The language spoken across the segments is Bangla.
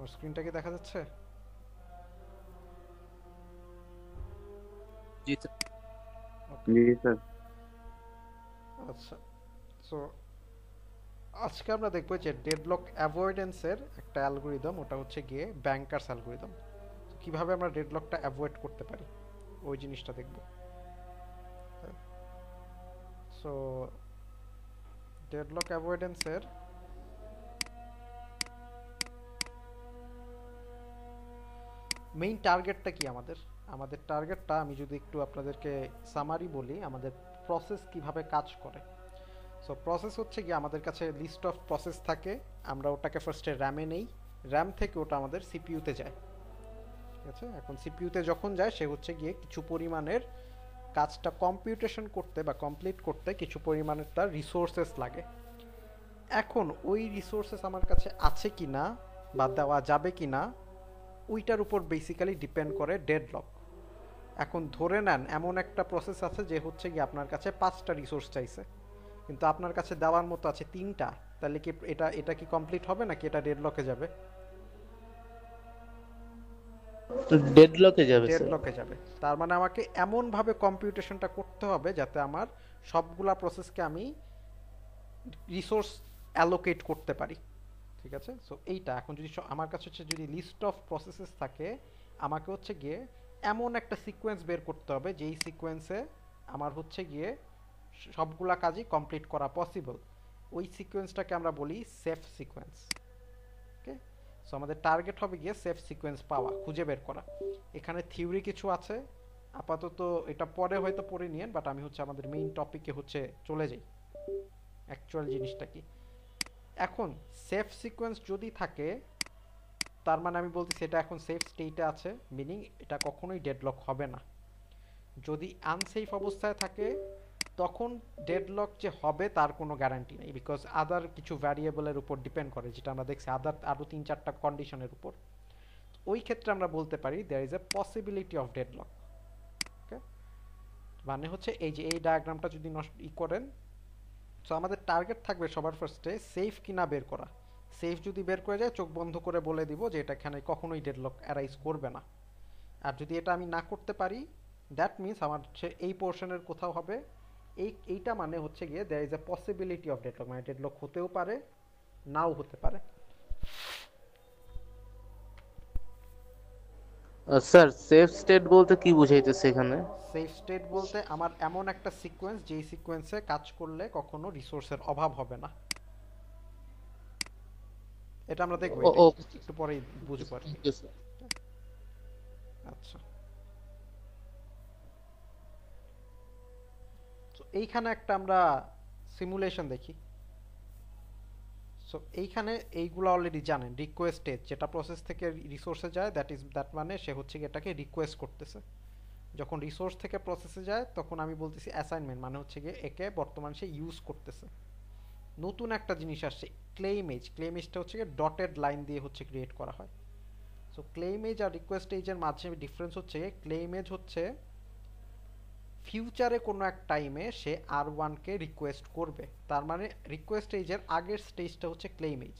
আমার স্ক্রিনটা কি দেখা যাচ্ছে? জি স্যার। ওকে। জি স্যার। আচ্ছা, সো আজকে আমরা দেখবো যে ডেডলক অ্যাভয়েডেন্সের একটা অ্যালগোরিদম, ওটা হচ্ছে গিয়ে ব্যাংকার্স অ্যালগোরিদম। কিভাবে আমরা ডেডলকটা অ্যাভয়েড করতে পারি ওই জিনিসটা দেখব। সো ডেডলক অ্যাভয়েডেন্সের মেইন টার্গেটটা কি আমাদের? আমাদের টার্গেটটা আমি যদি একটু আপনাদেরকে সামারি বলি, আমাদের প্রসেস কিভাবে কাজ করে। সো প্রসেস হচ্ছে কি, আমাদের কাছে লিস্ট অফ প্রসেস থাকে, আমরা ওটাকে ফার্স্টে র্যামে নেই, র্যাম থেকে ওটা আমাদের সিপিইউতে যায়। ঠিক আছে, এখন সিপিইউতে যখন যায় সে হচ্ছে গিয়ে কিছু পরিমাণের কাজটা কম্পিউটেশন করতে বা কমপ্লিট করতে কিছু পরিমাণের তার রিসোর্সেস লাগে। এখন ওই রিসোর্সেস আমার কাছে আছে কি না বা দেওয়া যাবে কি না, ওইটার উপর বেসিক্যালি ডিপেন্ড করে ডেডলক। এখন ধরে নেন এমন একটা প্রসেস আছে যে হচ্ছে কি আপনার কাছে 5টা রিসোর্স চাইছে, কিন্তু আপনার কাছে দেওয়ার মতো আছে 3টা, তাহলে কি এটা এটা কি কমপ্লিট হবে নাকি এটা ডেডলকে যাবে? ডেডলকে যাবে স্যার। ডেডলকে যাবে। তার মানে আমাকে এমনভাবে কম্পিউটেশনটা করতে হবে যাতে আমার সবগুলা প্রসেসকে আমি রিসোর্স অ্যালোকেট করতে পারি। ঠিক আছে, সো এইটা এখন যদি আমার কাছে হচ্ছে যদি লিস্ট অফ প্রসেসেস থাকে, আমাকে হচ্ছে গিয়ে এমন একটা সিকোয়েন্স বের করতে হবে যেই সিকোয়েন্সে আমার হচ্ছে গিয়ে সবগুলা কাজই কমপ্লিট করা পসিবল। ওই সিকোয়েন্সটাকে আমরা বলি সেফ সিকোয়েন্স। ওকে, সো আমাদের টার্গেট হবে গিয়ে সেফ সিকোয়েন্স পাওয়া, খুঁজে বের করা। এখানে থিওরি কিছু আছে, আপাতত এটা পরে হয়তো পড়ে নিয়েন, বাট আমি হচ্ছে আমাদের মেইন টপিকে হচ্ছে চলে যাই। অ্যাকচুয়াল জিনিসটা কি, এখন সেফ সিকোয়েন্স যদি থাকে তার মানে আমি বলতেছি এটা এখন সেফ স্টেটে আছে, মিনিং এটা কখনোই ডেডলক হবে না। যদি আনসেফ অবস্থায় থাকে তখন ডেডলক যে হবে তার কোনো গ্যারান্টি নেই, বিকজ আদার কিছু ভ্যারিয়েবলের উপর ডিপেন্ড করে, যেটা আমরা দেখছি আদার আরও 3-4টা কন্ডিশনের উপর। ওই ক্ষেত্রে আমরা বলতে পারি there is a possibility of deadlock. Okay, মানে হচ্ছে এই যে এই ডায়াগ্রামটা যদি নষ্ট করেন, সো আমাদের টার্গেট থাকবে সবার ফার্স্টে সেফ কিনা বের করা। সেফ যদি বের করে যায় চোখ বন্ধ করে বলে দিব যে এটা এখানে কখনোই ডেডলক অ্যারাইজ করবে না। আর যদি এটা আমি না করতে পারি, দ্যাট মিনস আমার হচ্ছে এই পোর্শনের কোথাও হবে, এইটা মানে হচ্ছে গিয়ে there is a possibility of deadlock, মানে ডেডলক হতেও পারে নাও হতে পারে। স্যার সেফ স্টেট বলতে কি বুঝাইতেছে এখানে? সেফ স্টেট বলতে আমার এমন একটা সিকোয়েন্স যেই সিকোয়েন্সে কাজ করলে কখনো রিসোর্সের অভাব হবে না। এটা আমরা দেখবো, ও এটা ও একটু পরেই বুঝবো আর কি। Okay sir. আচ্ছা, তো এইখানে একটা আমরা সিমুলেশন দেখি। সো এইখানে এইগুলো অলরেডি জানেন, রিকোয়েস্ট এজ যেটা প্রসেস থেকে রিসোর্সে যায়, দ্যাট মানে সে হচ্ছে কি এটাকে রিকোয়েস্ট করতেছে। যখন রিসোর্স থেকে প্রসেসে যায় তখন আমি বলতেছি অ্যাসাইনমেন্ট, মানে হচ্ছে গিয়ে একে বর্তমান সে ইউজ করতেছে। নতুন একটা জিনিস আসছে ক্লেইম এজ। ক্লেইম এজটা হচ্ছে গিয়ে ডটেড লাইন দিয়ে হচ্ছে ক্রিয়েট করা হয়। সো ক্লেইম এজ আর রিকোয়েস্ট এজের মাঝে ডিফারেন্স হচ্ছে ক্লেইম এজ হচ্ছে ফিউচারে কোনো এক টাইমে সে আর ওয়ানকে রিকোয়েস্ট করবে, তার মানে রিকোয়েস্ট এজের আগের স্টেজটা হচ্ছে ক্লেইম এজ।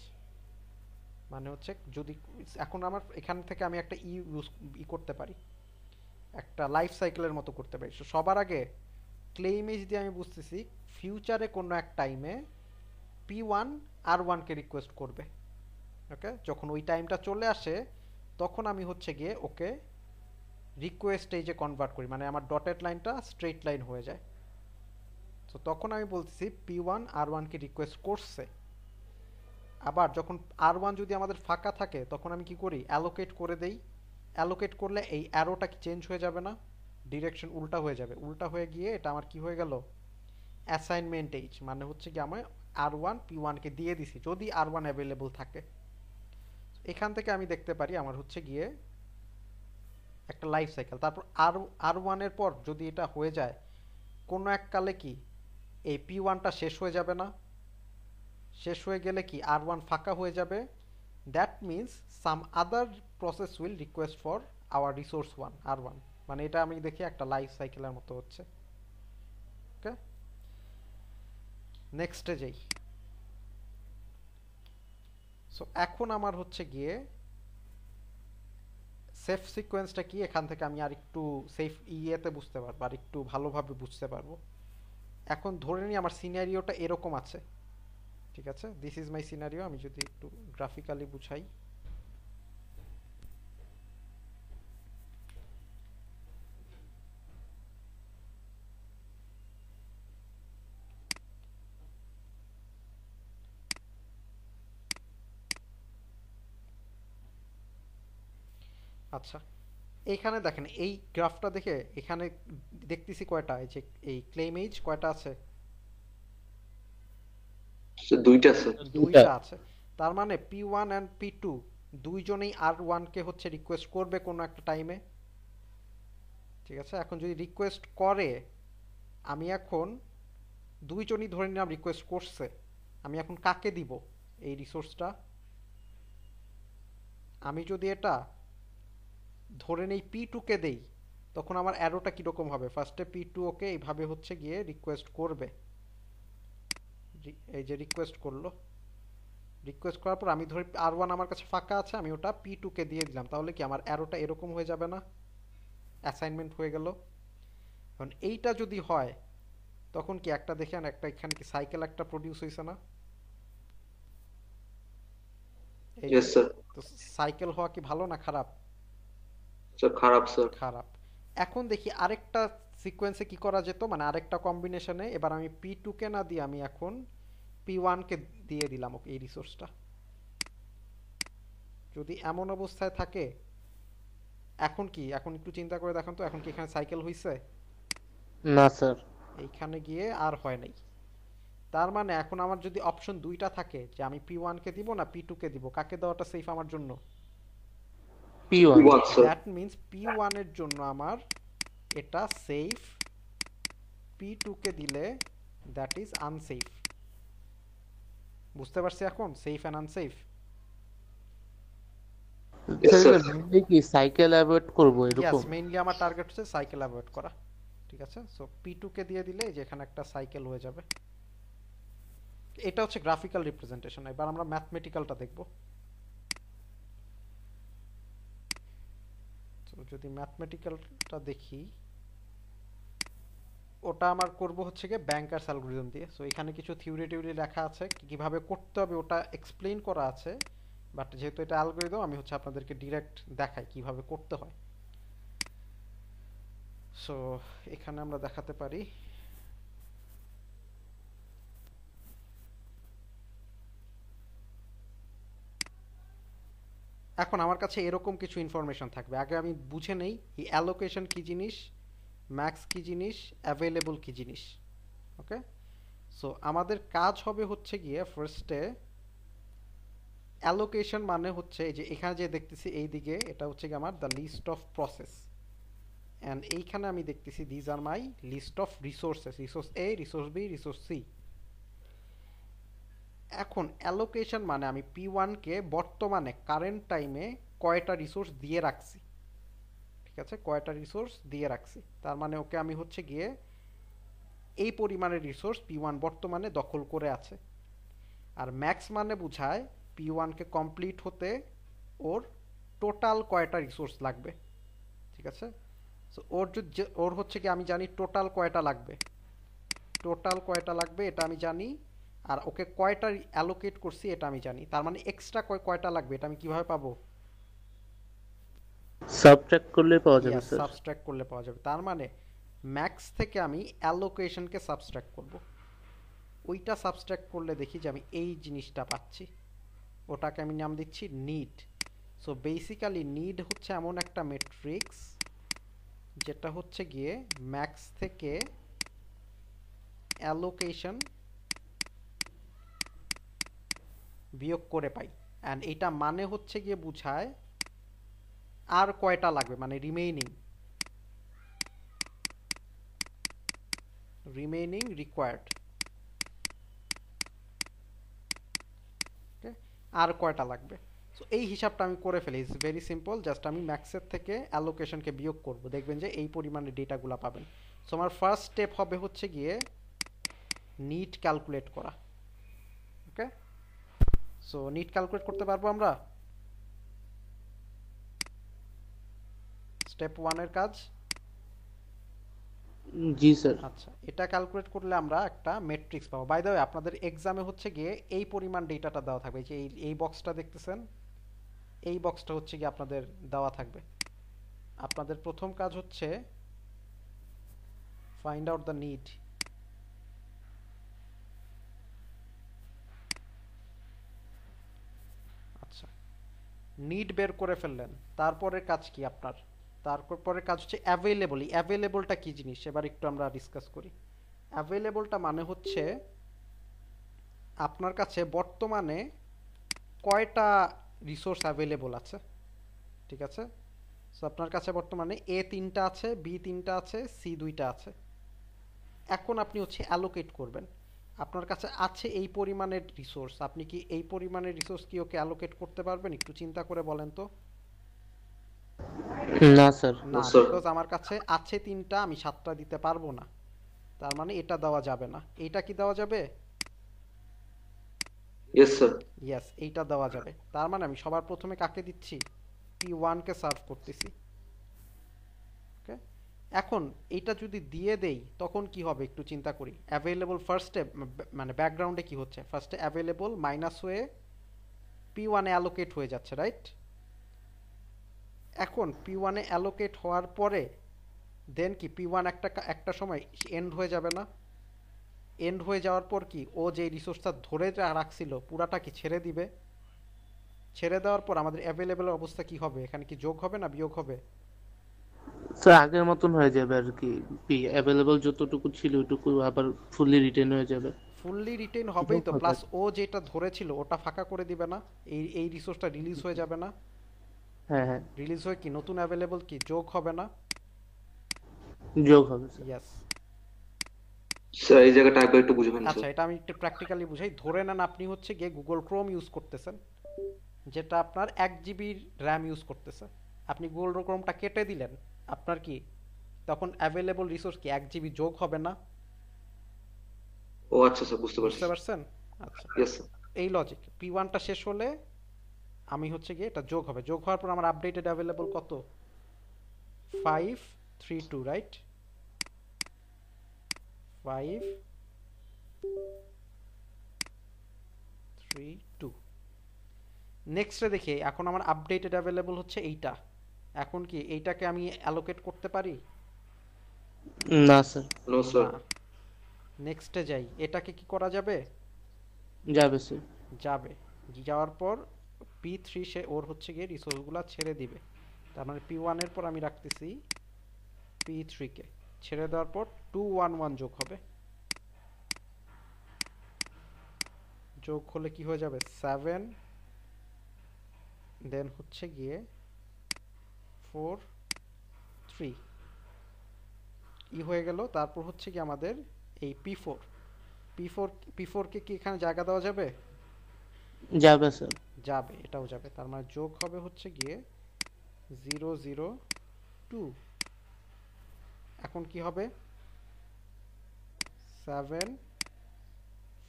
মানে হচ্ছে যদি এখন আমার এখান থেকে আমি একটা করতে পারি, একটা লাইফ সাইকেলের মতো করতে পারি। সবার আগে ক্লেইম এজ দিয়ে আমি বুঝতেছি ফিউচারে কোনো এক টাইমে P1 R1কে রিকোয়েস্ট করবে। ওকে, যখন ওই টাইমটা চলে আসে তখন আমি হচ্ছে গিয়ে ওকে রিকোয়েস্ট এজে কনভার্ট করি, মানে আমার ডটেড লাইনটা স্ট্রেট লাইন হয়ে যায়। তো তখন আমি বলতেছি P1 R1কে রিকোয়েস্ট করছে। আবার যখন R1 যদি আমাদের ফাঁকা থাকে তখন আমি কি করি, অ্যালোকেট করে দেই। অ্যালোকেট করলে এই অ্যারোটা কি চেঞ্জ হয়ে যাবে না, ডিরেকশন উল্টা হয়ে যাবে। উল্টা হয়ে গিয়ে এটা আমার কি হয়ে গেল, অ্যাসাইনমেন্ট এইচ, মানে হচ্ছে কি আমি R1 P1কে দিয়ে দিছি যদি R1 অ্যাভেলেবল থাকে। এখান থেকে আমি দেখতে পারি আমার হচ্ছে গিয়ে একটা লাইফ সাইকেল। তারপর আর ওয়ানের পর যদি এটা হয়ে যায় কোনো এক কালে কি এই P1টা শেষ হয়ে যাবে না? শেষ হয়ে গেলে কি আর ওয়ান ফাঁকা হয়ে যাবে। That means some other process will request for our resource one আর ওয়ান। মানে এটা আমি দেখি একটা লাইফ সাইকেলের মতো হচ্ছে। ওকে, নেক্সটে যাই। সো এখন আমার হচ্ছে গিয়ে সেফ সিকোয়েন্সটা কি এখান থেকে আমি আর একটু সেফ ইয়েতে বুঝতে পারবো, আর একটু ভালোভাবে বুঝতে পারবো। এখন ধরে নিই আমার সিনারিওটা এরকম আছে, ঠিক আছে, দিস ইজ মাই সিনারিও। আমি যদি একটু গ্রাফিক্যালি বুঝাই, আচ্ছা এইখানে দেখেন এই গ্রাফটা দেখে এখানে দেখতেছি কয়টা, এই যে এই ক্লেম এজ কয়টা আছে, দুইটা স্যার। দুইটা। দুইটা আছে। তার মানে P1 অ্যান্ড P2 দুইজনেই R1 কে হচ্ছে রিকোয়েস্ট করবে কোনো একটা টাইমে, ঠিক আছে। এখন যদি রিকোয়েস্ট করে, আমি এখন দুইজনই ধরে নিলাম রিকোয়েস্ট করছে, আমি এখন কাকে দিব এই রিসোর্সটা? আমি যদি এটা ধরে নেই P2 কে দেই, তখন আমার অ্যারোটা কিরকম হবে? ফার্স্টে P2 ওকে এইভাবে হচ্ছে গিয়ে রিকোয়েস্ট করবে, এই যে রিকোয়েস্ট করলো, রিকোয়েস্ট করার পর আমি ধরি R1 আমার কাছে ফাঁকা আছে, আমি ওটা P2 কে দিয়ে দিলাম, তাহলে কি আমার অ্যারোটা এরকম হয়ে যাবে না? অ্যাসাইনমেন্ট হয়ে গেল। এখন এইটা যদি হয়, তখন কি একটা দেখেন একটা এখানে কি সাইকেল একটা প্রডিউস হয়েছে না? এই যে, ইয়েস স্যার। তো সাইকেল হওয়া কি ভালো না খারাপ? স্যার খারাপ স্যার। খারাপ। এখন দেখি আরেকটা সিকোয়েন্সে কি করা যেত, মানে আরেকটা কম্বিনেশনে এবার আমি P2 কে না দিয়ে আমি এখন P1 কে দিয়ে দিলাম ওকে এই রিসোর্সটা। যদি এমন অবস্থায় থাকে, এখন কি, এখন একটু চিন্তা করে দেখুন তো, এখন কি এখানে সাইকেল হইছে? না স্যার। এইখানে গিয়ে আর হয় নাই। তার মানে এখন আমার যদি অপশন দুইটা থাকে যে আমি P1 কে দিব না P2 কে দিব, কাকে দেওয়াটা সেফ আমার জন্য? P1। P1 sir. That means P1 এর জন্য আমার এটা সেফ, P2 কে দিলে দ্যাট ইজ আনসেফ। বুঝতে পারছি এখন safe and unsafe? Yes, sir sir. এটা mainly কি সাইকেল অ্যাভয়েড করব ইয়েস, এরকম? মেইনলি আমার টার্গেট হচ্ছে সাইকেল অ্যাভয়েড করা, ঠিক আছে। সো P2 কে দিয়ে দিলে এই যে এখানে একটা সাইকেল হয়ে যাবে। এটা হচ্ছে গ্রাফিক্যাল রিপ্রেজেন্টেশন। এবার আমরা ম্যাথমেটিক্যালটা দেখব। তো যদি ম্যাথমেটিক্যালটা দেখি, ওটা আমার করব হচ্ছে গিয়ে ব্যাংকার্স অ্যালগরিদম দিয়ে। সো এখানে কিছু থিওরি টিওরি লেখা আছে, কিভাবে করতে হবে ওটা এক্সপ্লেইন করা আছে, বাট যেহেতু এটা অ্যালগরিদম আমি হচ্ছে আপনাদেরকে ডিরেক্ট দেখাই কিভাবে করতে হয়। সো এখানে আমরা দেখাতে পারি, এখন আমার কাছে এরকম কিছু ইনফরমেশন থাকবে। আগে আমি বুঝে নেই এই অ্যালোকেশন কি জিনিস, ম্যাক্স কি জিনিস, অ্যাভেলেবল কি জিনিস। ওকে, সো আমাদের কাজ হবে হচ্ছে গিয়ে ফার্স্টে অ্যালোকেশন মানে হচ্ছে এই যে এখানে যে দেখতেছি এই দিকে, এটা হচ্ছে কি আমার the list of process, and এইখানে আমি দেখতেছি these are my list of resources, resource A, resource B, resource C. এখন অ্যালোকেশন মানে আমি P1 কে বর্তমানে কারেন্ট টাইমে কয়টা রিসোর্স দিয়ে রাখছি, ঠিক আছে, কয়টা রিসোর্স দিয়ে রাখছি। তার মানে ওকে আমি হচ্ছে গিয়ে এই পরিমাণের রিসোর্স P1 বর্তমানে দখল করে আছে। আর ম্যাক্স মানে বুঝায় P1 কে কমপ্লিট হতে ওর টোটাল কয়টা রিসোর্স লাগবে, ঠিক আছে। সো ওর হচ্ছে কি আমি জানি টোটাল কয়টা লাগবে, টোটাল কয়টা লাগবে এটা আমি জানি, আর ওকে কয়টা অ্যালোকেট করছি এটা আমি জানি। তার মানে এক্সট্রা কয়টা লাগবে এটা আমি কিভাবে পাবো? সাবট্রাক্ট করলে পাওয়া যাবে ইয়েস, স্যার। সাবস্ট্রাক্ট করলে পাওয়া যাবে। তার মানে ম্যাক্স থেকে আমি অ্যালোকেশনকে সাবস্ট্রাক্ট করব, ওইটা সাবস্ট্রাক্ট করলে দেখি যে আমি এই জিনিসটা পাচ্ছি, ওটাকে আমি নাম দিচ্ছি নিড। সো বেসিক্যালি নিড হচ্ছে এমন একটা ম্যাট্রিক্স যেটা হচ্ছে গিয়ে ম্যাক্স থেকে অ্যালোকেশন বিয়োগ করে পাই, অ্যান্ড এটা মানে হচ্ছে গিয়ে বুঝায় আর কয়টা লাগবে, মানে রিমেইনিং রিকোয়ার্ড, আর কয়টা লাগবে। সো এই হিসাবটা আমি করে ফেলি, ইটস ভেরি সিম্পল, জাস্ট আমি ম্যাক্সের থেকে অ্যালোকেশনকে বিয়োগ করব, দেখবেন যে এই পরিমাণে ডেটাগুলো পাবেন। সো আমার ফার্স্ট স্টেপ হবে হচ্ছে গিয়ে নিট ক্যালকুলেট করা। ওকে, সো নিট ক্যালকুলেট করতে পারবো আমরা? স্টেপ 1 এর কাজ। জি স্যার। আচ্ছা, এটা ক্যালকুলেট করলে আমরা একটা ম্যাট্রিক্স পাবো। বাই দ্য ওয়ে, আপনাদের এক্সামে হচ্ছে গিয়ে এই পরিমাণ ডেটাটা দেওয়া থাকবে, এই যে এই বক্সটা দেখতেছেন, এই বক্সটা হচ্ছে গিয়ে আপনাদের দেওয়া থাকবে। আপনাদের প্রথম কাজ হচ্ছে ফাইন্ড আউট দ্য নিড। আচ্ছা, নিড বের করে ফেললেন, তারপরের কাজ কি আপনার? তারপরের কাজ হচ্ছে অ্যাভেলেবল। অ্যাভেলেবলটা কি জিনিস এবার একটু আমরা ডিসকাস করি। অ্যাভেলেবলটা মানে হচ্ছে আপনার কাছে বর্তমানে কয়টা রিসোর্স অ্যাভেলেবল আছে, ঠিক আছে? সো আপনার কাছে বর্তমানে এ 3টা আছে, বি 3টা আছে, সি 2টা আছে। এখন আপনি হচ্ছে অ্যালোকেট করবেন। আপনার কাছে আছে এই পরিমাণের রিসোর্স, আপনি কি এই পরিমাণের রিসোর্স কি ওকে অ্যালোকেট করতে পারবেন? একটু চিন্তা করে বলেন তো। না স্যার। না, স্যার। বিকজ আমার কাছে আছে 3টা, আমি 7টা দিতে পারবো না। তার মানে এটা দেওয়া যাবে না। এইটা কি দেওয়া যাবে? Yes sir. ইয়েস, এইটা দেওয়া যাবে। তার মানে আমি সবার প্রথমে কাকে দিচ্ছি? P1 কে সার্ভ করতেছি। ওকে, এখন এইটা যদি দিয়ে দেই তখন কি হবে একটু চিন্তা করি। অ্যাভেলেবল ফার্স্টে, মানে ব্যাকগ্রাউন্ডে কি হচ্ছে, ফার্স্টে অ্যাভেলেবল মাইনাস হয়ে P1 এ অ্যালোকেট হয়ে যাচ্ছে, রাইট? এখন P1 এ অ্যালোকেট হওয়ার পরে দেন কি P1 একটা সময় এন্ড হয়ে যাবে না? এন্ড হয়ে যাওয়ার পর কি ও যে রিসোর্সটা ধরে রাখছিল পুরাটা কি ছেড়ে দিবে? ছেড়ে দেওয়ার পর আমাদের অ্যাভেলেবলের অবস্থা কি হবে? এখানে কি যোগ হবে না বিয়োগ হবে? স্যার আগের মতন হয়ে যাবে আর কি, অ্যাভেলেবল যতটুকু ছিল ওইটুকু আবার ফুললি রিটেন হয়ে যাবে। ফুললি রিটেন হবেই যোগ তো, হবে। প্লাস ও যেটা ধরেছিল ওটা ফাঁকা করে দিবে না? এই রিসোর্সটা রিলিজ হয়ে যাবে না? হ্যাঁ হ্যাঁ, রিলিজ হয়ে কি নতুন অ্যাভেলেবল কি যোগ হবে না? যোগ হবে স্যার। ইয়েস। স্যার এই জায়গাটা একবার একটু বুঝবেন আচ্ছা, স্যার। এটা আমি একটু প্র্যাকটিক্যালি বুঝাই। ধরে নেন আপনি হচ্ছে গিয়ে গুগল ক্রোম ইউজ করতেছেন, যেটা আপনার 1 জিবির র্যাম ইউজ করতেছে। আপনি গুগল ক্রোমটা কেটে দিলেন, আপনার কি তখন অ্যাভেলেবল রিসোর্স কি 1 জিবি যোগ হবে না? ও আচ্ছা স্যার, বুঝতে পারছি। বুঝতে পারছেন? আচ্ছা, ইয়েস স্যার। এই লজিক। P1টা শেষ হলে আমি হচ্ছে গিয়ে এটা যোগ হবে। যোগ হওয়ার পর আমার আপডেটেড অ্যাভেলেবল কত? 532, রাইট? 532। নেক্সটে দেখি, এখন আমার আপডেটেড অ্যাভেলেবল হচ্ছে এইটা। এখন কি এইটাকে আমি অ্যালোকেট করতে পারি? না স্যার। No sir. না। নেক্সটে যাই, এটাকে কি করা যাবে? যাবে স্যার। যাবে। যাওয়ার পর P3 সে ওর হচ্ছে গিয়ে রিসোর্সগুলো ছেড়ে দিবে। তার মানে P1 এর পর আমি রাখতেছি P3 কে। ছেড়ে দেওয়ার পর 211 যোগ হবে। যোগ হলে কি হয়ে যাবে? 7, দেন হচ্ছে গিয়ে 4 3 হয়ে গেল। তারপর হচ্ছে কি আমাদের এই P4, P4 কে কি এখানে জায়গা দেওয়া যাবে? যাবে স্যার। যাবে, এটাও যাবে। তার মানে যোগ হবে হচ্ছে গিয়ে 0 0 2। এখন কি হবে? 7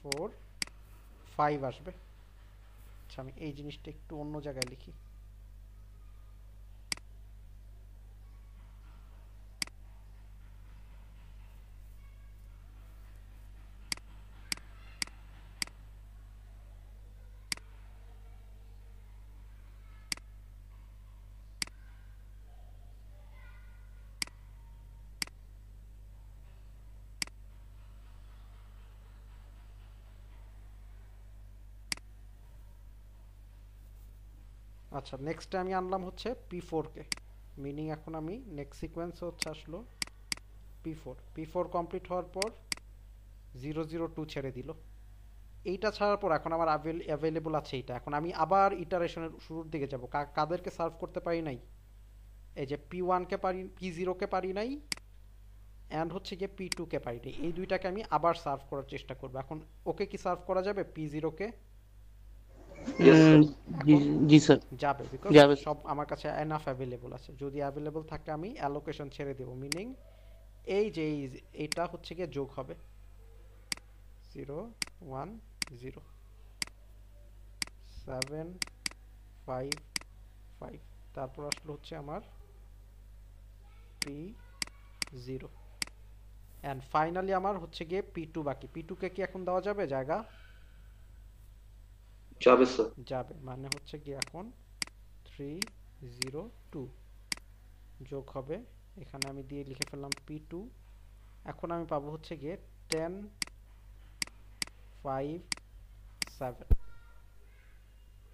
4 5 আসবে। আচ্ছা, আমি এই জিনিসটা একটু অন্য জায়গায় লিখি। আচ্ছা, নেক্সটে আমি আনলাম হচ্ছে P4 কে। মিনিং এখন আমি নেক্সট সিকোয়েন্স হচ্ছে আসলো P4 কমপ্লিট হওয়ার পর 0 0 2 ছেড়ে দিল। এইটা ছাড়ার পর এখন আমার অ্যাভেলেবল আছে এইটা। এখন আমি আবার ইটারেশনের শুরুর দিকে যাব। কাদেরকে সার্ভ করতে পারি নাই? এই যে P1 কে পারি, P0 কে পারি নাই, অ্যান্ড হচ্ছে গিয়ে P2 কে পারি নাই। এই দুইটাকে আমি আবার সার্ভ করার চেষ্টা করব। এখন ওকে কি সার্ভ করা যাবে? P0 কে ইয়েস স্যার। জি। এখন জি স্যার। যাবে, বিকজ যাবে। সব আমার কাছে এনাফ অ্যাভেলেবল আছে। যদি অ্যাভেলেবল থাকে আমি অ্যালোকেশন ছেড়ে দেব। মিনিং এই যে এইটা হচ্ছে গিয়ে যোগ হবে 0 1 0 7 5 5। তারপর আসলো হচ্ছে আমার P0 অ্যান্ড ফাইনালি আমার হচ্ছে গিয়ে P2 বাকি। P2 কে কি এখন দেওয়া যাবে জায়গা? যাবে স্যার। যাবে, মানে হচ্ছে গিয়ে এখন 302 যোগ হবে, এখানে আমি দিয়ে লিখে ফেললাম P2। এখন আমি পাবো হচ্ছে গিয়ে 10 5 7।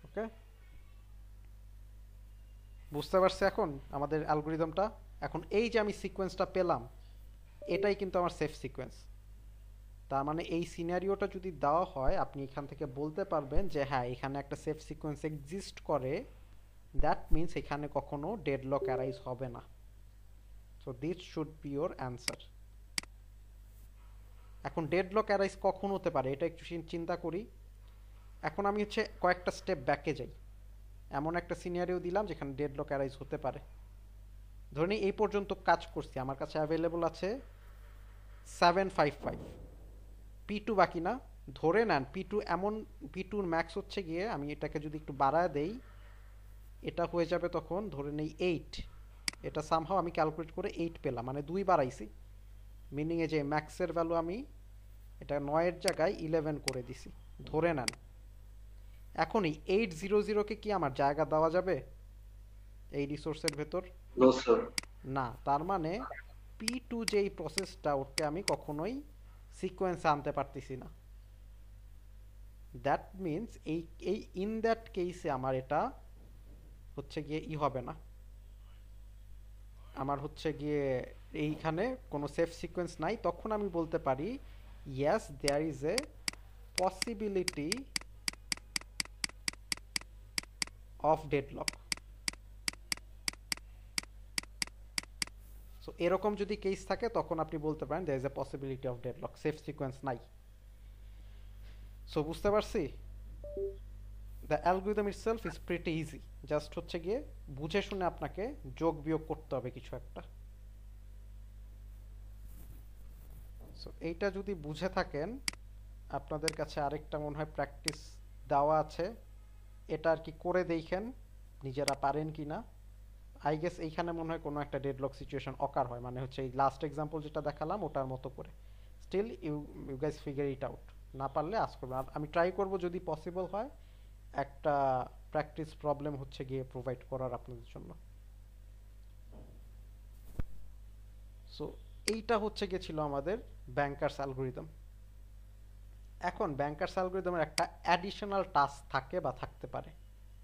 ওকে, বুঝতে পারছি এখন আমাদের অ্যালগরিদমটা। এখন এই যে আমি সিকোয়েন্সটা পেলাম, এটাই কিন্তু আমার সেফ সিকোয়েন্স। তার মানে এই সিনারিওটা যদি দেওয়া হয়, আপনি এখান থেকে বলতে পারবেন যে হ্যাঁ এখানে একটা সেফ সিকোয়েন্স এক্সিস্ট করে, দ্যাট মিনস এখানে কখনো ডেডলক অ্যারাইজ হবে না। So this should be your answer. এখন ডেডলক অ্যারাইজ কখন হতে পারে এটা একটু চিন্তা করি। এখন আমি হচ্ছে কয়েকটা স্টেপ ব্যাকে যাই, এমন একটা সিনারিও দিলাম যেখানে ডেডলক অ্যারাইজ হতে পারে। ধরে নিই এই পর্যন্ত কাজ করছি, আমার কাছে অ্যাভেলেবল আছে 755, P2 বাকি না। ধরে নেন P2 এমন, P2 ম্যাক্স হচ্ছে গিয়ে, আমি এটাকে যদি একটু বাড়ায় দেই এটা হয়ে যাবে তখন ধরে নেই 8। এটা সামহাও আমি ক্যালকুলেট করে 8 পেলাম, মানে 2 বাড়াইছি, মিনিং এ যে ম্যাক্সের ভ্যালু আমি এটা 9 এর জায়গায় 11 করে দিছি ধরে নেন। এখন এই 800 কে কি আমার জায়গা দেওয়া যাবে এই রিসোর্সের ভেতর? No sir. না, তার মানে P2 যেই প্রসেসটা, ওকে আমি কখনোই সিকোয়েন্সে আনতে পারতেছি না। দ্যাট মিনস এই এই ইন দ্যাট কেসে আমার এটা হচ্ছে গিয়ে হবে না, আমার হচ্ছে গিয়ে এইখানে কোনো সেফ সিকোয়েন্স নাই। তখন আমি বলতে পারি yes there is a possibility of deadlock. So এরকম যদি কেস থাকে তখন আপনি বলতে পারেন there is a possibility of deadlock, safe sequence নাই। সো বুঝতে পারছি, the algorithm itself is pretty easy, just হচ্ছে গিয়ে বুঝে শুনে আপনাকে যোগ বিয়োগ করতে হবে কিছু একটা। সো এইটা যদি বুঝে থাকেন, আপনাদের কাছে আরেকটা মনে হয় প্র্যাকটিস দেওয়া আছে, এটা আর কি করে দেখেন নিজেরা পারেন কি না। আই গেস এইখানে মনে হয় কোনো একটা ডেডলক সিচুয়েশন অকার হয়, মানে হচ্ছে এই লাস্ট এক্সাম্পল যেটা দেখালাম ওটার মতো করে। Still you you guys figure it out, না পারলে আজ করবেন। আর আমি ট্রাই করব যদি পসিবল হয় একটা প্র্যাকটিস প্রবলেম হচ্ছে গিয়ে প্রোভাইড করার আপনাদের জন্য। সো এইটা হচ্ছে গিয়ে ছিল আমাদের ব্যাংকার্স অ্যালগরিদম। এখন ব্যাংকার্স অ্যালগরিদমের একটা অ্যাডিশনাল টাস্ক থাকে বা থাকতে পারে,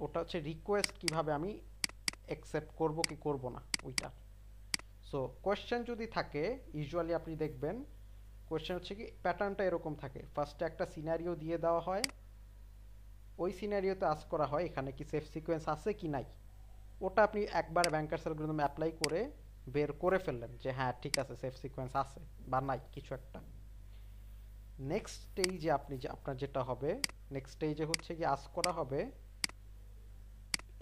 ওটা হচ্ছে রিকোয়েস্ট কিভাবে আমি অ্যাকসেপ্ট করব কি করব না ওইটা। সো কোয়েশ্চেন যদি থাকে, ইউজুয়ালি আপনি দেখবেন কোয়েশ্চেন হচ্ছে কি প্যাটার্নটা এরকম থাকে, ফার্স্টে একটা সিনারিও দিয়ে দেওয়া হয়, ওই সিনারিওতে আস্ক করা হয় এখানে কি সেফ সিকোয়েন্স আছে কি নাই। ওটা আপনি একবার ব্যাংকার্স অ্যালগরিদম অ্যাপ্লাই করে বের করে ফেললেন যে হ্যাঁ ঠিক আছে সেফ সিকোয়েন্স আছে বা নাই কিছু একটা। নেক্সট স্টেজে আপনি যে আপনার যেটা হবে, নেক্সট স্টেজে হচ্ছে কি আস্ক করা হবে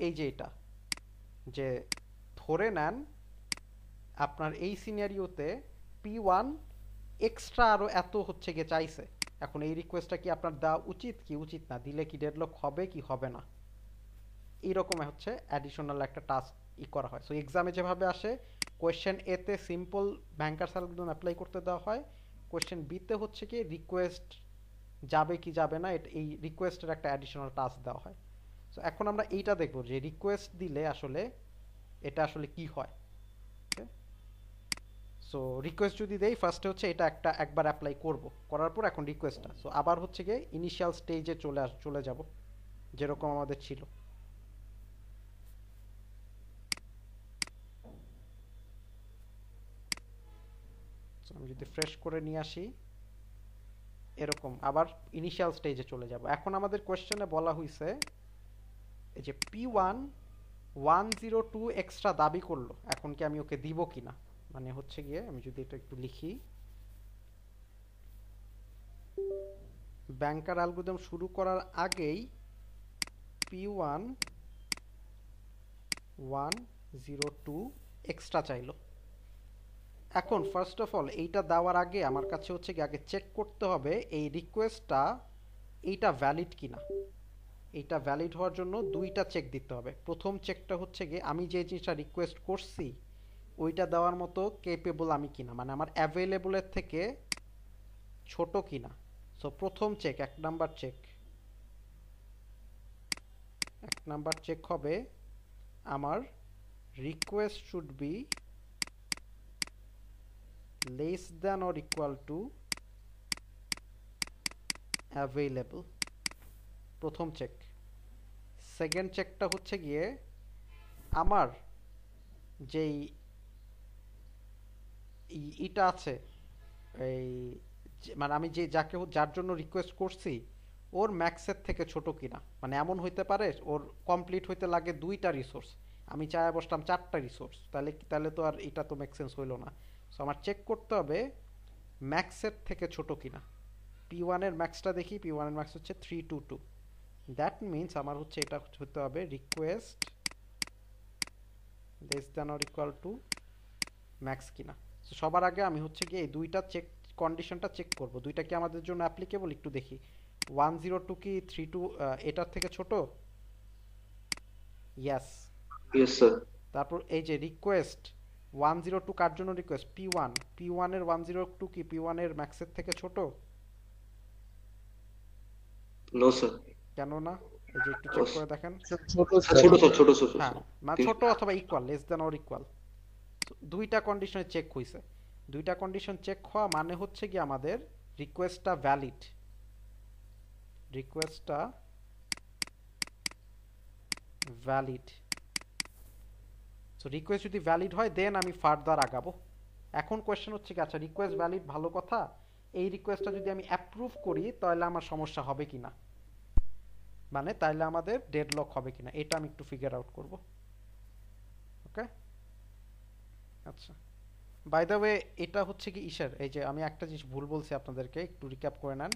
এই যে এটা, যে ধরে নেন আপনার এই সিনারিওতে P1 এক্সট্রা আরো এত হচ্ছে গিয়ে চাইছে, এখন এই রিকোয়েস্টটা কি আপনার দেওয়া উচিত কি উচিত না, দিলে কি ডেডলক হবে কি হবে না, এইরকম হচ্ছে অ্যাডিশনাল একটা টাস্ক করা হয়। সো এক্সামে যেভাবে আসে, কোয়েশ্চেন এ তে সিম্পল ব্যাংকার্স অ্যালগরিদম অ্যাপ্লাই করতে দেওয়া হয়, কোয়েশ্চেন বি তে হচ্ছে কি রিকোয়েস্ট যাবে কি যাবে না, এই রিকোয়েস্টের একটা অ্যাডিশনাল টাস্ক দেওয়া হয়। সো এখন আমরা এইটা দেখব যে রিকোয়েস্ট দিলে আসলে এটা আসলে কি হয়। সো রিকোয়েস্ট যদি দেই, ফার্স্টে হচ্ছে এটা একবার অ্যাপ্লাই করব, করার পর এখন রিকোয়েস্টটা, সো আবার হচ্ছে গিয়ে ইনিশিয়াল স্টেজে চলে যাব যেরকম আমাদের ছিল। আমি যদি ফ্রেশ করে নিয়ে আসি, এরকম আবার ইনিশিয়াল স্টেজে চলে যাব। এখন আমাদের কোয়েশ্চেনে বলা হয়েছে এই যে P1 102 এক্সট্রা দাবি করলো, এখন কি আমি ওকে দিব কিনা, মানে হচ্ছে গিয়ে আমি যদি এটা একটু লিখি, ব্যাংকার অ্যালগরিদম শুরু করার আগেই P1 102 এক্সট্রা চাইলো। এখন ফার্স্ট অফ অল এইটা দেওয়ার আগে আমার কাছে হচ্ছে কি আগে চেক করতে হবে এই রিকোয়েস্টটা এইটা ভ্যালিড কিনা। এইটা ভ্যালিড হওয়ার জন্য দুইটা চেক দিতে হবে। প্রথম চেকটা হচ্ছে গিয়ে আমি যে জিনিসটা রিকোয়েস্ট করছি ওইটা দেওয়ার মতো কেপেবল আমি কিনা, মানে আমার অ্যাভেলেবলের থেকে ছোট কিনা। সো প্রথম চেক, এক নাম্বার চেক হবে আমার request should be less than or equal to available, প্রথম চেক। সেকেন্ড চেকটা হচ্ছে গিয়ে আমার যেই ইটা আছে, এই মানে আমি যার জন্য রিকোয়েস্ট করছি ওর ম্যাক্সের থেকে ছোট কিনা। মানে এমন হইতে পারে ওর কমপ্লিট হইতে লাগে 2টা রিসোর্স, আমি চায় বসলাম 4টা রিসোর্স, তাহলে তো আর এটা তো মেক সেন্স হইলো না। সো আমার চেক করতে হবে ম্যাক্সের থেকে ছোট কিনা। P1 এর ম্যাক্সটা দেখি, P1 এর ম্যাক্স হচ্ছে 322। দ্যাট মিনস আমার হচ্ছে এটা হতে হবে request less than or equal to max কিনা। সো সবার আগে আমি হচ্ছে গিয়ে এই দুইটা চেক কন্ডিশনটা চেক করব, দুইটা কি আমাদের জন্য অ্যাপ্লিকেবল একটু দেখি। 102 কি 32 এটার থেকে ছোট? ইয়েস। Yes sir. তারপর এই যে রিকোয়েস্ট 102 কার জন্য রিকোয়েস্ট? P1 এর 102 কি P1 এর ম্যাক্সের থেকে ছোট? No sir. কেন না? এই যে একটু চেক করে দেখেন। ছোট ছোট স্যার। স্যার, ছোট ছোট হ্যাঁ, মানে ছোট অথবা equal, less than or equal. দুইটা কন্ডিশনে চেক হইছে। দুইটা কন্ডিশন চেক হওয়া মানে হচ্ছে কি আমাদের রিকোয়েস্টটা ভ্যালিড। রিকোয়েস্টটা ভ্যালিড। সো রিকোয়েস্ট যদি ভ্যালিড হয় দেন আমি ফার্দার আগাবো। এখন কোয়েশ্চেন হচ্ছে কি, আচ্ছা রিকোয়েস্ট ভ্যালিড ভালো কথা, এই রিকোয়েস্টটা যদি আমি অ্যাপ্রুভ করি তাহলে আমার সমস্যা হবে কিনা, মানে তাহলে আমাদের ডেডলক হবে কিনা, এটা আমি একটু ফিগার আউট করব। ওকে, আচ্ছা। বাই দ্য ওয়ে এটা হচ্ছে কি ইসের, এই যে আমি একটা জিনিস ভুল বলছি আপনাদেরকে, একটু রিক্যাপ করে নেন।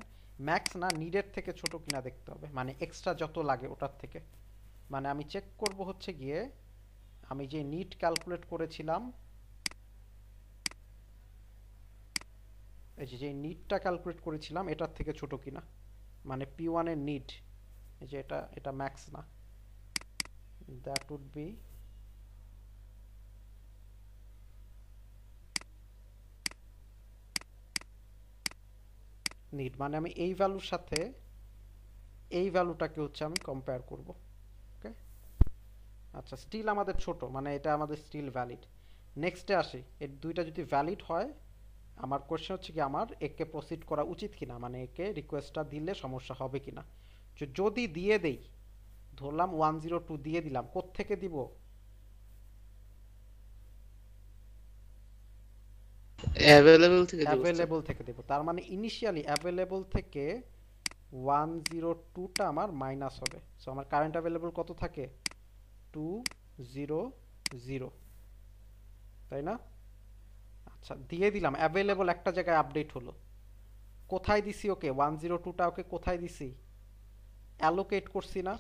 ম্যাক্স না, নিডের থেকে ছোট কিনা দেখতে হবে, মানে এক্সট্রা যত লাগে ওটার থেকে। মানে আমি চেক করব হচ্ছে গিয়ে আমি যে নিড ক্যালকুলেট করেছিলাম, এই যে নিডটা ক্যালকুলেট করেছিলাম এটার থেকে ছোট কিনা, মানে P1 এর নিড, এই যে এটা ম্যাক্স না, দ্যাট উড বি নিড। মানে আমি এই ভ্যালুর সাথে এই ভ্যালুটাকে হচ্ছে আমি কম্পেয়ার করব। ওকে, আচ্ছা স্টিল আমাদের ছোট, মানে এটা আমাদের স্টিল ভ্যালিড। নেক্সটে আসি, এর দুইটা যদি ভ্যালিড হয় আমার কোশ্চেন হচ্ছে কি আমার একে প্রসিড করা উচিত কিনা, মানে একে রিকোয়েস্টটা দিলে সমস্যা হবে কিনা। যদি দিয়ে দেই, ধরলাম 102 দিয়ে দিলাম, কোত্থেকে দিব? অ্যাভেলেবল থেকে দিব স্যার। অ্যাভেলেবল থেকে দেব। তার মানে ইনিশিয়ালি অ্যাভেলেবল থেকে 102টা আমার মাইনাস হবে। সো আমার কারেন্ট অ্যাভেলেবল কত থাকে? 200, তাই না? আচ্ছা দিয়ে দিলাম, অ্যাভেলেবল একটা জায়গায় আপডেট হলো। কোথায় দিছি ওকে? 102টা ওকে কোথায় দিছি? অ্যালোকেট করছি না?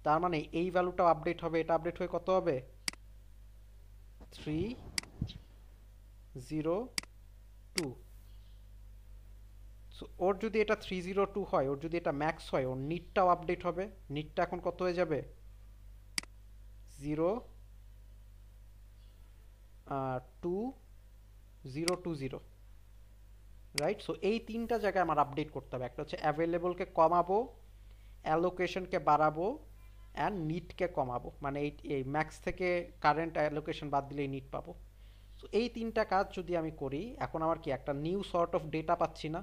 তার মানে এই ভ্যালুটাও আপডেট হবে, এটা আপডেট হয়ে কত হবে? 302। সো ওর যদি এটা 302 হয়, ওর যদি এটা ম্যাক্স হয়, ওর নিটটাও আপডেট হবে। নিটটা এখন কত হয়ে যাবে? 02020, রাইট? সো এই তিনটা জায়গায় আমার আপডেট করতে হবে। একটা হচ্ছে অ্যাভেলেবলকে কমাবো, অ্যালোকেশনকে বাড়াবো, অ্যান্ড নিটকে কমাবো, মানে এই ম্যাক্স থেকে কারেন্ট অ্যালোকেশন বাদ দিলে নিট পাবো। সো এই তিনটা কাজ যদি আমি করি, এখন আমার কি একটা নিউ সর্ট অফ ডেটা পাচ্ছি না?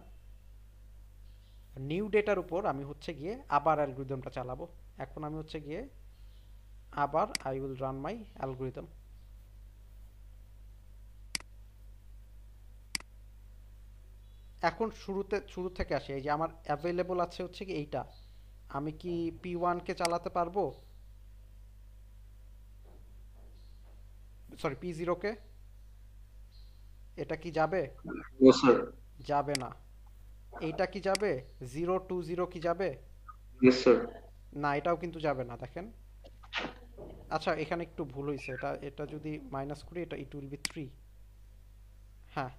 নিউ ডেটার উপর আমি হচ্ছে গিয়ে আবার অ্যালগরিদমটা চালাবো। এখন আমি হচ্ছে গিয়ে আবার I will run my algorithm. এখন শুরু থেকে আসি, এই যে আমার অ্যাভেলেবল আছে হচ্ছে কি এইটা, আমি কি P1 কে চালাতে পারবো? সরি P0 কে? এটা কি যাবে? No sir. যাবে না। এইটা কি যাবে? 020 কি যাবে? Yes sir. না, এটাও কিন্তু যাবে না, দেখেন। আচ্ছা এখানে একটু ভুল হয়েছে, এটা যদি মাইনাস করি, এটা ইট উইল বি 3। হ্যাঁ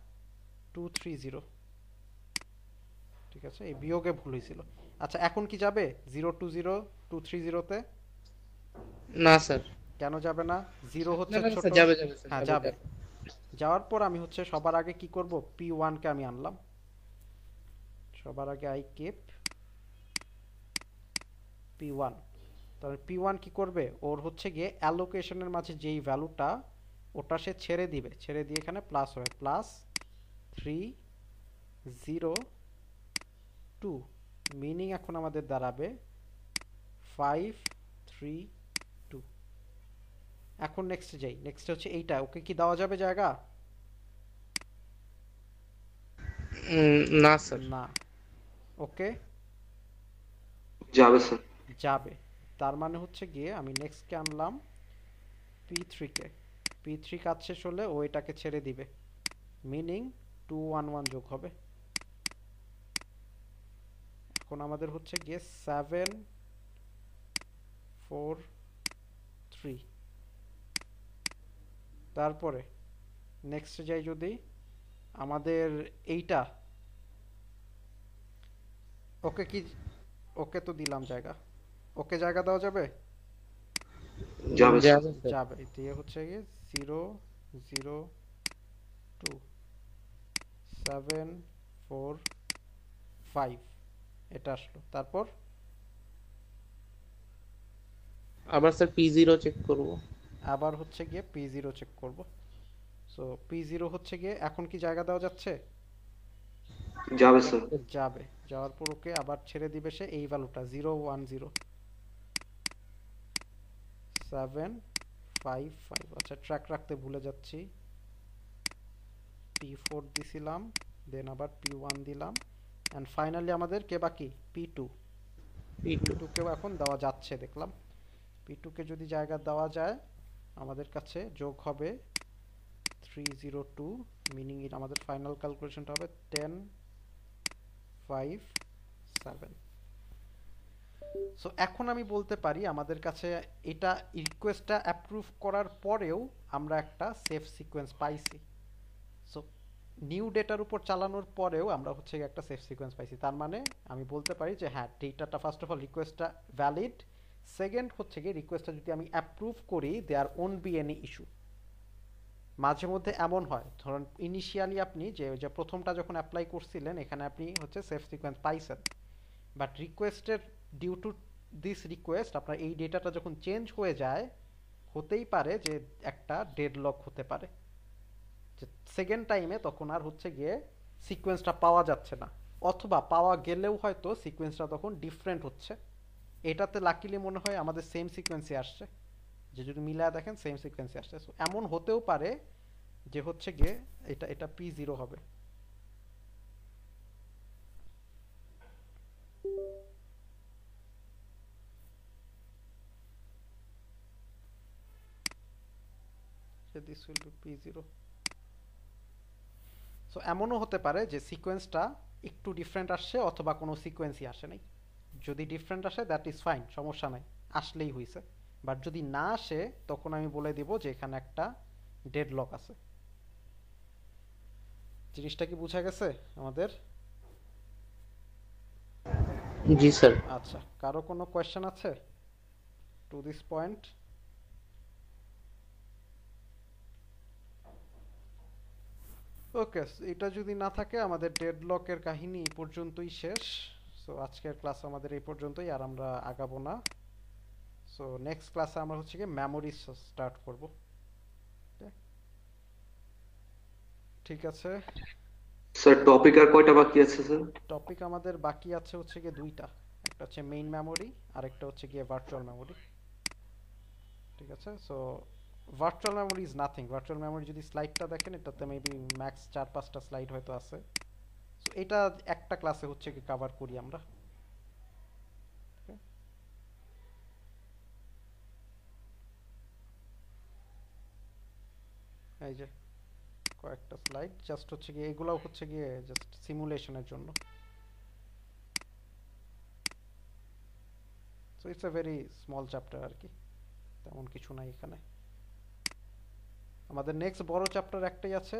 230, ঠিক আছে, এই বিয়োগে ভুল হয়েছিল। আচ্ছা এখন কি যাবে 020 230 তে? না স্যার। কেন যাবে না? জিরো না হচ্ছে না ছোট। স্যার, যাবে যাবে স্যার, হ্যাঁ যাবে যাবে। যাবে। যাওয়ার পর আমি হচ্ছে সবার আগে কি করব, P1 কে আমি আনলাম। সবার আগে আই কেপ P1। তাহলে P1 কি করবে, ওর হচ্ছে গিয়ে অ্যালোকেশনের মাঝে যেই ভ্যালুটা, ওটা সে ছেড়ে দিবে, ছেড়ে দিয়ে এখানে প্লাস হবে, প্লাস 302, মিনিং এখন আমাদের দাঁড়াবে 532। এখন নেক্সট যাই, নেক্সট হচ্ছে এইটা, ওকে কি দেওয়া যাবে জায়গা? না স্যার। না। ওকে যাবে স্যার। যাবে। তার মানে হচ্ছে গিয়ে আমি নেক্সটকে আনলাম P3 কে। P3 কাজ শেষ হলে ও এটাকে ছেড়ে দিবে, মিনিং 211 যোগ হবে। এখন আমাদের হচ্ছে গিয়ে 743। তারপরে নেক্সট যাই যদি, আমাদের এইটা, ওকে কি, ওকে তো দিলাম জায়গা, ওকে জায়গা দেওয়া যাবে? যাবে স্যার। যাবে স্যার। যাবে। দিয়ে হচ্ছে গিয়ে 002 745 এটা আসলো। তারপর আবার স্যার P0 চেক করব। আবার হচ্ছে গিয়ে P0 চেক করব। সো P0 হচ্ছে গিয়ে এখন কি জায়গা দেওয়া যাচ্ছে? যাবে স্যার। যাবে। যাওয়ার পর ওকে আবার ছেড়ে দিবে সে এই ভ্যালুটা 010 755। আচ্ছা ট্র্যাক রাখতে ভুলে যাচ্ছি, P4 দিছিলাম, দেন আবার P1 দিলাম, অ্যান্ড ফাইনালি আমাদের কে বাকি, P2। P2। P2 কেও এখন দেওয়া যাচ্ছে দেখলাম। P2 কে যদি জায়গা দেওয়া যায়, আমাদের কাছে যোগ হবে 302, মিনিং আমাদের ফাইনাল ক্যালকুলেশনটা হবে 1057। সো এখন আমি বলতে পারি আমাদের কাছে এটা রিকোয়েস্টটা অ্যাপ্রুভ করার পরেও আমরা একটা সেফ সিকোয়েন্স পাইছি। সো নিউ ডেটার উপর চালানোর পরেও আমরা হচ্ছে একটা সেফ সিকোয়েন্স পাইছি। তার মানে আমি বলতে পারি যে হ্যাঁ, ডেটাটা ফার্স্ট অফ অল রিকোয়েস্টটা ভ্যালিড। সেকেন্ড হচ্ছে কি, রিকোয়েস্টটা যদি আমি অ্যাপ্রুভ করি, there won't be any issue. মাঝে মধ্যে এমন হয়, ধরুন ইনিশিয়ালি আপনি যে প্রথমটা যখন অ্যাপ্লাই করছিলেন, এখানে আপনি হচ্ছে সেফ সিকোয়েন্স পাইছেন, বাট রিকোয়েস্টের ডিউ টু দিস রিকোয়েস্ট আপনার এই ডেটাটা যখন চেঞ্জ হয়ে যায়, হতেই পারে যে একটা ডেডলক হতে পারে, যে সেকেন্ড টাইমে তখন আর হচ্ছে গিয়ে সিকোয়েন্সটা পাওয়া যাচ্ছে না, অথবা পাওয়া গেলেও হয়তো সিকোয়েন্সটা তখন ডিফারেন্ট হচ্ছে। এটাতে লাকিলি মনে হয় আমাদের সেম সিকোয়েন্সে আসছে, যে যদি মিলায় দেখেন সেম সিকোয়েন্সে আসছে। So, এমন হতেও পারে যে হচ্ছে গিয়ে এটা এটা P0 হবে। So this will be P0. So এমনও হতে পারে যে সিকোয়েন্সটা একটু ডিফারেন্ট আসছে, অথবা কোনো সিকোয়েন্সই আসে নাই। যদি ডিফারেন্ট আসে দ্যাট ইজ ফাইন, সমস্যা নাই, আসলেই হয়েছে। বাট যদি না আসে, তখন আমি বলে দিব যে এখানে একটা ডেডলক আছে। জিনিসটা কি বোঝা গেছে আমাদের? জি স্যার। আচ্ছা, কারো কোনো কোয়েশ্চেন আছে টু দিস পয়েন্ট? ওকে, এটা যদি না থাকে, আমাদের ডেডলকের কাহিনী এই পর্যন্তই শেষ। সো আজকের ক্লাস আমাদের এই পর্যন্তই, আর আমরা আগাবো না। সো নেক্সট ক্লাসে আমরা হচ্ছে কি মেমোরি স্টার্ট করব। ঠিক আছে। স্যার টপিক আর কয়টা বাকি আছে স্যার? টপিক আমাদের বাকি আছে হচ্ছে গিয়ে দুইটা, একটা হচ্ছে মেইন মেমোরি, আর একটা হচ্ছে গিয়ে ভার্চুয়াল মেমোরি। ঠিক আছে। So virtual memory is nothing. Virtual memory যদি স্লাইডটা দেখেন, এটাতে মেবি ম্যাক্স 4-5টা স্লাইড হয়তো আছে। সো এটা একটা ক্লাসে হচ্ছে কি কভার করি আমরা। এই যে কয়েকটা স্লাইড জাস্ট হচ্ছে গিয়ে, এগুলাও হচ্ছে গিয়ে জাস্ট সিমুলেশনের জন্য। So it's a very small chapter আর কি, তেমন কিছু নাই এখানে। আমাদের নেক্সট বড় চ্যাপ্টার একটাই আছে,